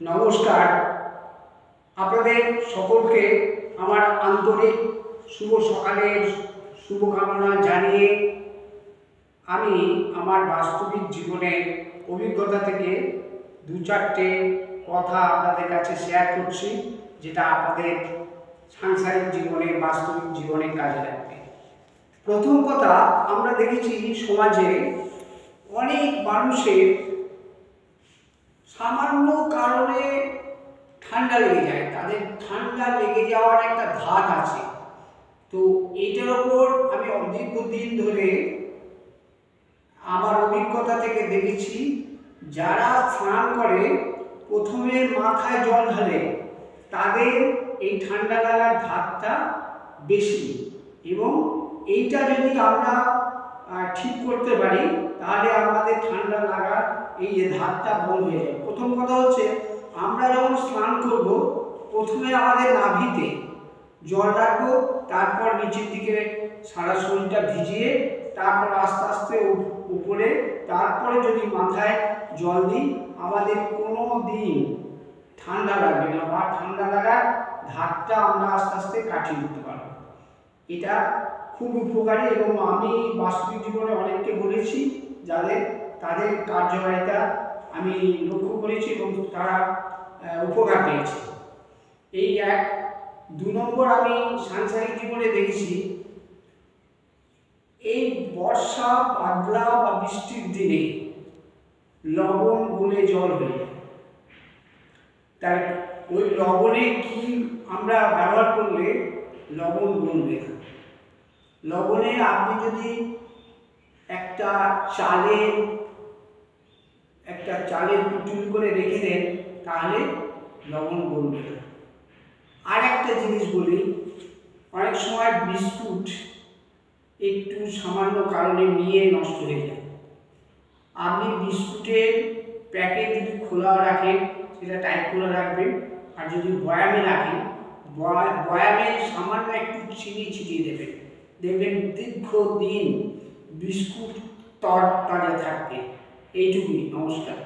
নমস্কার, আপনাদের সকলকে আমার আন্তরিক শুভ সকালের শুভকামনা জানিয়ে আমি আমার বাস্তবিক জীবনের অভিজ্ঞতা থেকে দু চারটে কথা আপনাদের কাছে শেয়ার করছি, যেটা আপনাদের সাংসারিক জীবনে বাস্তবিক জীবনে কাজে লাগবে। প্রথম কথা, আমরা দেখেছি সমাজে অনেক মানুষের সামান্য কারণে ঠান্ডা লেগে যায়, তাদের ঠান্ডা লেগে যাওয়ার একটা ধাত আছে। তো এইটার ওপর আমি দীর্ঘদিন ধরে আমার অভিজ্ঞতা থেকে দেখেছি, যারা স্নান করে প্রথমে মাথায় জল ঢালে তাদের এই ঠান্ডা লাগার ধাতটা বেশি, এবং এইটা যদি আমরা ঠিক করতে পারি তাহলে আমাদের ঠান্ডা লাগার এই যে ধাতটা বন্ধ হয়ে যায়। প্রথম কথা হচ্ছে, আমরা যখন স্নান করব প্রথমে আমাদের নাভিতে জল রাখবো, তারপর নিচের দিকে সারা শরীরটা ভিজিয়ে তারপর আস্তে আস্তে উপরে, তারপরে যদি মাথায় জল দিই আমাদের কোনো দিন ঠান্ডা লাগবে না, বা ঠান্ডা লাগার ধাতটা আমরা আস্তে আস্তে কাটিয়ে দিতে পারবো। এটা খুব উপকারী, এবং আমি বাস্তবিক জীবনে অনেককে বলেছি তাদের কার্যকারিতা আমি লক্ষ্য করেছি এবং তারা উপকার পেয়েছে। এই এক। ২ নম্বর, আমি সাংসারিক জীবনে দেখেছি এই বর্ষা, বাদলা বা বৃষ্টির দিনে লবণ গলে জল হয়ে যায়। তাই ওই লবণে কি আমরা ব্যবহার করলে লবণ গলবে না। লবণে আপনি যদি একটা চালের পুতুল করে রেখে দেন তাহলে লবণ গলবে না। আর একটা জিনিস বলি, অনেক সময় বিস্কুট একটু সামান্য কারণে নিয়ে নষ্ট হয়ে যায়। আপনি বিস্কুটের প্যাকেট যদি খোলা রাখেন সেটা টাইট করে রাখবেন, আর যদি বয়ামে রাখেন বয়ামে সামান্য একটু চিনি ছিটিয়ে দেবেন, দেখবেন দীর্ঘদিন বিস্কুট তরতাজা থাকবে। এইটুকুই। নমস্কার।